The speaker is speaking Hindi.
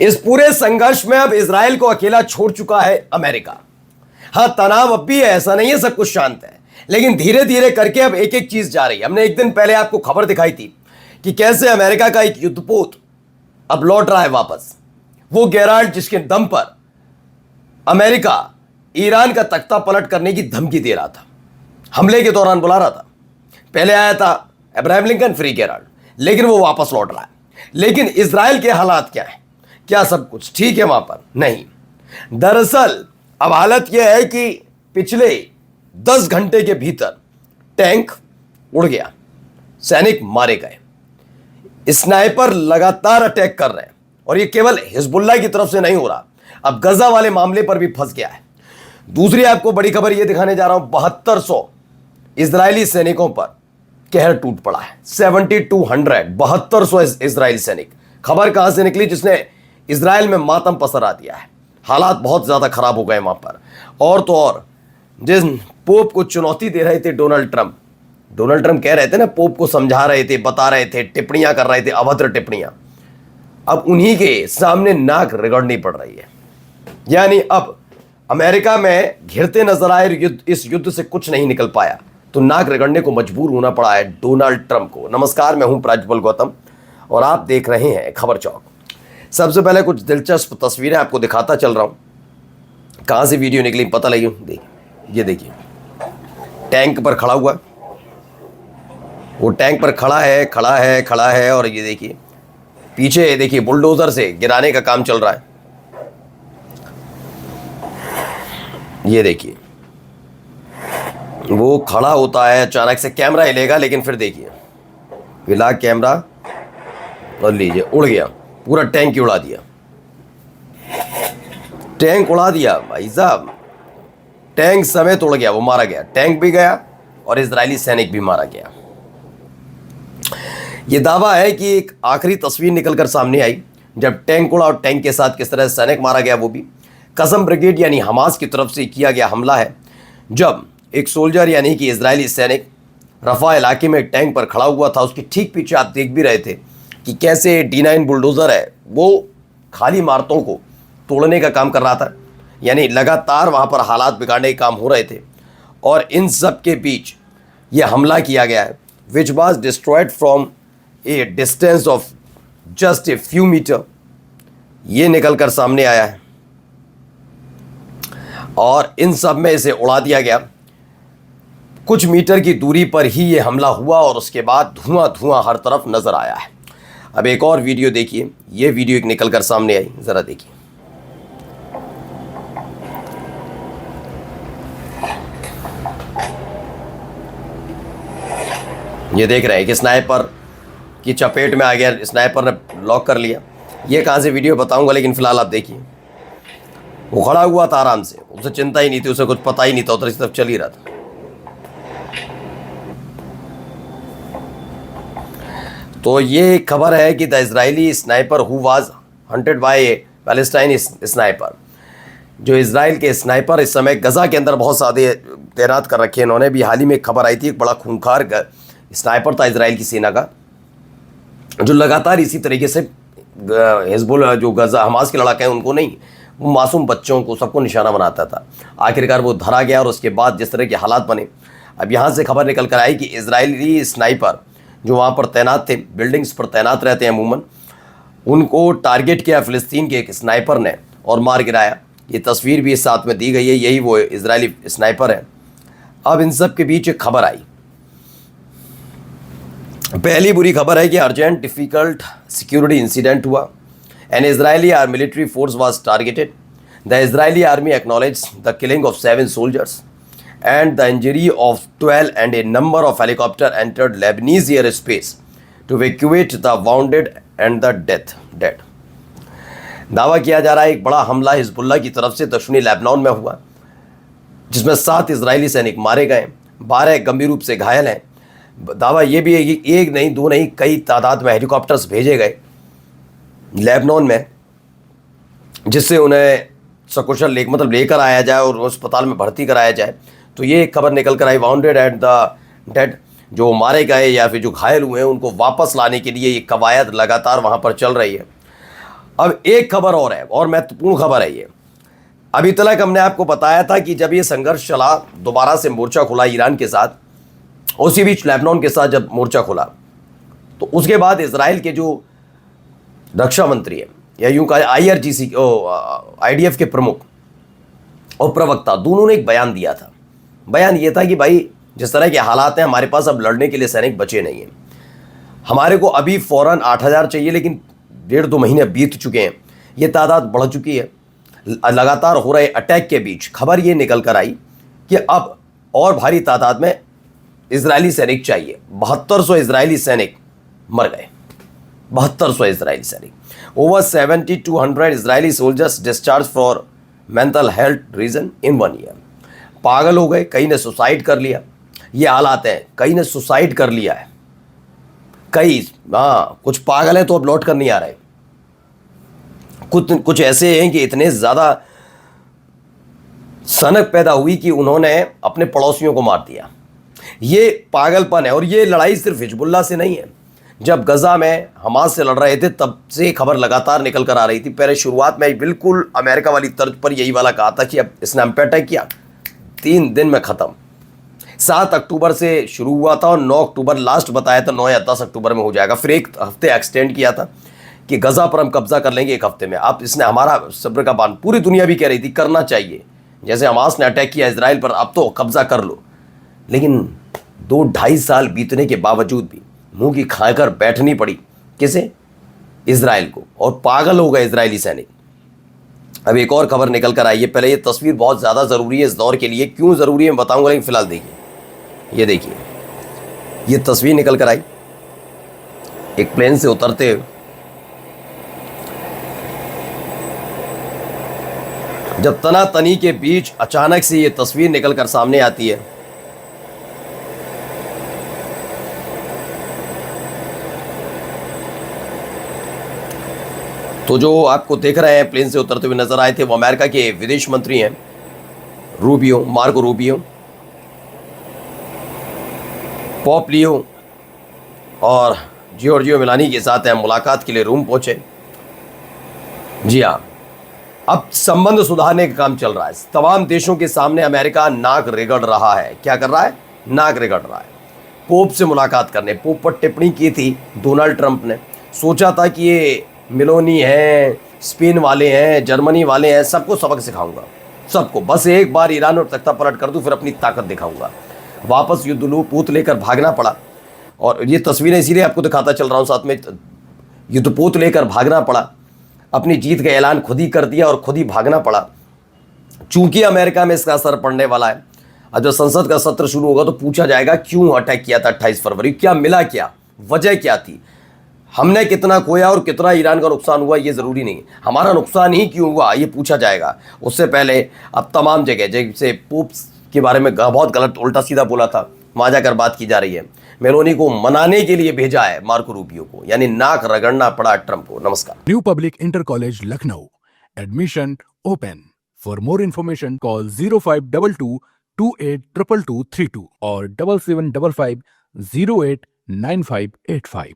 इस पूरे संघर्ष में अब इजराइल को अकेला छोड़ चुका है अमेरिका। हाँ, तनाव अब भी है, ऐसा नहीं है सब कुछ शांत है, लेकिन धीरे धीरे करके अब एक एक चीज जा रही है। हमने एक दिन पहले आपको खबर दिखाई थी कि कैसे अमेरिका का एक युद्धपोत अब लौट रहा है वापस। वो गेराल्ड जिसके दम पर अमेरिका ईरान का तख्ता पलट करने की धमकी दे रहा था, हमले के दौरान बुला रहा था। पहले आया था अब्राहम लिंकन, फ्री गेराल्ड, लेकिन वो वापस लौट रहा है। लेकिन इजराइल के हालात क्या है? क्या सब कुछ ठीक है वहां पर? नहीं, दरअसल अब हालत यह है कि पिछले 10 घंटे के भीतर टैंक उड़ गया, सैनिक मारे गए, स्नाइपर लगातार अटैक कर रहे हैं। और ये केवल हिजबुल्लाह की तरफ से नहीं हो रहा, अब गजा वाले मामले पर भी फंस गया है। दूसरी आपको बड़ी खबर यह दिखाने जा रहा हूं, 7200 इजरायली सैनिकों पर कहर टूट पड़ा है। 7200 इजरायली सैनिक। खबर कहां से निकली जिसने इजराइल में मातम पसरा दिया है। हालात बहुत ज्यादा खराब हो गए वहां पर। और तो और जिस पोप को चुनौती दे रहे थे डोनाल्ड ट्रंप कह रहे थे ना, पोप को समझा रहे थे, बता रहे थे, टिप्पणियां कर रहे थे, अभद्र टिप्पणियां, अब उन्हीं के सामने नाक रगड़नी पड़ रही है। यानी अब अमेरिका में घिरते नजर आए इस युद्ध से कुछ नहीं निकल पाया तो नाक रगड़ने को मजबूर होना पड़ा है डोनाल्ड ट्रंप को। नमस्कार, मैं हूं प्राज्वल गौतम और आप देख रहे हैं खबर चौक। सबसे पहले कुछ दिलचस्प तस्वीरें आपको दिखाता चल रहा हूं। कहां से वीडियो निकली पता लगी? देखिए, ये देखिए, टैंक पर खड़ा हुआ, वो टैंक पर खड़ा है और ये देखिए पीछे देखिए बुलडोजर से गिराने का काम चल रहा है। ये देखिए वो खड़ा होता है, अचानक से कैमरा हिलेगा, लेकिन फिर देखिए हिला कैमरा और लीजिए उड़ गया, पूरा टैंक ही उड़ा दिया। टैंक उड़ा दिया भाई साहब, टैंक समेत उड़ गया, वो मारा गया, टैंक भी गया और इजरायली सैनिक भी मारा गया। ये दावा है कि एक आखिरी तस्वीर निकलकर सामने आई जब टैंक उड़ा और टैंक के साथ किस तरह सैनिक मारा गया, वो भी कसम ब्रिगेड यानी हमास की तरफ से किया गया हमला है। जब एक सोल्जर यानी कि इजरायली सैनिक रफा इलाके में टैंक पर खड़ा हुआ था, उसके ठीक पीछे आप देख भी रहे थे कि कैसे D9 बुलडोज़र है वो खाली इमारतों को तोड़ने का काम कर रहा था। यानी लगातार वहाँ पर हालात बिगाड़ने के काम हो रहे थे और इन सब के बीच ये हमला किया गया है, which was destroyed from a distance of just a few metre. ये निकल कर सामने आया है और इन सब में इसे उड़ा दिया गया। कुछ मीटर की दूरी पर ही ये हमला हुआ और उसके बाद धुआं हर तरफ नजर आया है। अब एक और वीडियो देखिए, ये वीडियो एक निकल कर सामने आई, जरा देखिए। ये देख रहे हैं कि स्नाइपर की चपेट में आ गया, स्नाइपर ने लॉक कर लिया। ये कहां से वीडियो बताऊंगा, लेकिन फिलहाल आप देखिए वो खड़ा हुआ था आराम से, उसे चिंता ही नहीं थी, उसे कुछ पता ही नहीं था, उधर इस तरफ चल ही रहा था। तो ये खबर है कि the Israeli sniper who was hunted by a Palestine sniper, जो इजराइल के स्नाइपर इस समय गजा के अंदर बहुत सारे तैनात कर रखे हैं इन्होंने। भी हाल ही में एक खबर आई थी, एक बड़ा खूंखार स्नाइपर था इजराइल की सेना का, जो लगातार इसी तरीके से हिजबुल जो गजा हमास के लड़ाके हैं उनको नहीं, वो मासूम बच्चों को सबको निशाना बनाता था। आखिरकार वो धरा गया और उसके बाद जिस तरह के हालात बने, अब यहाँ से खबर निकल कर आई कि इजरायली स्नाइपर जो वहाँ पर तैनात थे, बिल्डिंग्स पर तैनात रहते हैं अमूमन, उनको टारगेट किया फ़िलिस्तीन के एक स्नाइपर ने और मार गिराया। ये तस्वीर भी इस साथ में दी गई है, यही वो इजरायली स्नाइपर है। अब इन सब के बीच एक खबर आई। पहली बुरी खबर है कि अर्जेंट डिफ़िकल्ट सिक्योरिटी इंसिडेंट हुआ। An Israeli military force was targeted. The Israeli army acknowledged the killing of 7 soldiers and the injury of 12, and a number of helicopters entered Lebanese airspace to evacuate the wounded and the dead. दावा किया जा रहा है एक बड़ा हमला हिजबुल्लाह की तरफ से दक्षिणी लेबनान में हुआ, जिसमें 7 इजरायली सैनिक मारे गए, 12 गंभीर रूप से घायल हैं। दावा यह भी है कि एक नहीं, दो नहीं, कई तादाद में हेलीकॉप्टर्स भेजे गए लेबनान में, जिससे उन्हें सकुशल लेकर आया जाए और अस्पताल में भर्ती कराया जाए। तो ये खबर निकल कर आई, वाउंडेड एंड द डेड, जो मारे गए या फिर जो घायल हुए हैं उनको वापस लाने के लिए ये कवायद लगातार वहाँ पर चल रही है। अब एक खबर और है, और महत्वपूर्ण खबर है ये। अभी तक हमने आपको बताया था कि जब ये संघर्ष चला, दोबारा से मोर्चा खुला ईरान के साथ, उसी बीच लेबनान के साथ जब मोर्चा खुला, तो उसके बाद इजराइल के जो रक्षा मंत्री है, या यूं कहा IRGC IDF के प्रमुख और प्रवक्ता, दोनों ने एक बयान दिया था। बयान ये था कि भाई जिस तरह के हालात हैं, हमारे पास अब लड़ने के लिए सैनिक बचे नहीं हैं, हमारे को अभी फौरन 8,000 चाहिए, लेकिन 1.5-2 महीने बीत चुके हैं, ये तादाद बढ़ चुकी है। लगातार हो रहे अटैक के बीच खबर ये निकल कर आई कि अब और भारी तादाद में इजरायली सैनिक चाहिए। 7200 इजरायली सैनिक मर गए, 7200 इजरायली सैनिक। Over 7200 Israeli soldiers discharge for mental health reason in 1 year. पागल हो गए, कई ने सुसाइड कर लिया। ये हालात हैं, कई ने सुसाइड कर लिया है, कई कुछ पागल है तो अब लौट कर नहीं आ रहे। कुछ ऐसे हैं कि इतने ज्यादा सनक पैदा हुई कि उन्होंने अपने पड़ोसियों को मार दिया। ये पागलपन है, और ये लड़ाई सिर्फ हिजबुल्लाह से नहीं है। जब गजा में हमास से लड़ रहे थे, तब से खबर लगातार निकल कर आ रही थी। पहले शुरुआत में बिल्कुल अमेरिका वाली तर्ज पर यही वाला कहा था कि अब इसने हम पे अटैक किया, 3 दिन में खत्म। 7 अक्टूबर से शुरू हुआ था और 9 अक्टूबर लास्ट बताया था, 9 या 10 अक्टूबर में हो जाएगा। फिर 1 हफ्ते एक्सटेंड किया था कि गजा पर हम कब्जा कर लेंगे 1 हफ्ते में। अब इसने हमारा सब्र का बांध, पूरी दुनिया भी कह रही थी करना चाहिए, जैसे हमास ने अटैक किया इसराइल पर, अब तो कब्जा कर लो। लेकिन 2-2.5 साल बीतने के बावजूद भी मुंह की खाकर बैठनी पड़ी किसे? इसराइल को, और पागल हो गए इजरायली सैनिक। अब एक और खबर निकल कर आई है। पहले ये तस्वीर बहुत ज़्यादा ज़रूरी है इस दौर के लिए, क्यों ज़रूरी है मैं बताऊंगा, लेकिन फिलहाल देखिए, ये देखिए, ये तस्वीर निकल कर आई एक प्लेन से उतरते हुए। जब तनातनी के बीच अचानक से ये तस्वीर निकल कर सामने आती है, तो जो आपको देख रहे हैं प्लेन से उतरते हुए नजर आए थे, वो अमेरिका के विदेश मंत्री हैं मार्को रूबियो, पोम्पियो और जियोर्जियो मेलानी के साथ मुलाकात के लिए रोम पहुंचे। जी हाँ, अब संबंध सुधारने का काम चल रहा है। तमाम देशों के सामने अमेरिका नाक रगड़ रहा है। क्या कर रहा है? नाक रगड़ रहा है। पोप से मुलाकात करने, पोप पर टिप्पणी की थी डोनाल्ड ट्रंप ने। सोचा था कि ये मेलोनी हैं, स्पेन वाले हैं, जर्मनी वाले हैं, सबको सबक सिखाऊंगा, सबको। बस एक बार ईरान और तख्ता पलट कर दूं, फिर अपनी ताकत दिखाऊंगा। वापस युद्धपोत लेकर भागना पड़ा, और ये तस्वीरें इसीलिए आपको दिखाता चल रहा हूँ साथ में। युद्धपोत लेकर भागना पड़ा, अपनी जीत का ऐलान खुद ही कर दिया और खुद ही भागना पड़ा। चूंकि अमेरिका में इसका असर पड़ने वाला है, और जब संसद का सत्र शुरू होगा तो पूछा जाएगा क्यों अटैक किया था 28 फरवरी, क्या मिला, क्या वजह क्या थी, हमने कितना खोया और कितना ईरान का नुकसान हुआ, ये ज़रूरी नहीं, हमारा नुकसान ही क्यों हुआ ये पूछा जाएगा। उससे पहले अब तमाम जगह जैसे पोप के बारे में बहुत गलत उल्टा सीधा बोला था, वहाँ जाकर बात की जा रही है। मेलोनी को मनाने के लिए भेजा है मार्को रूबियो को, यानी नाक रगड़ना पड़ा ट्रंप को। नमस्कार। New public inter college Lucknow, admission open. For more information call 0522 282232 और 7755 089585।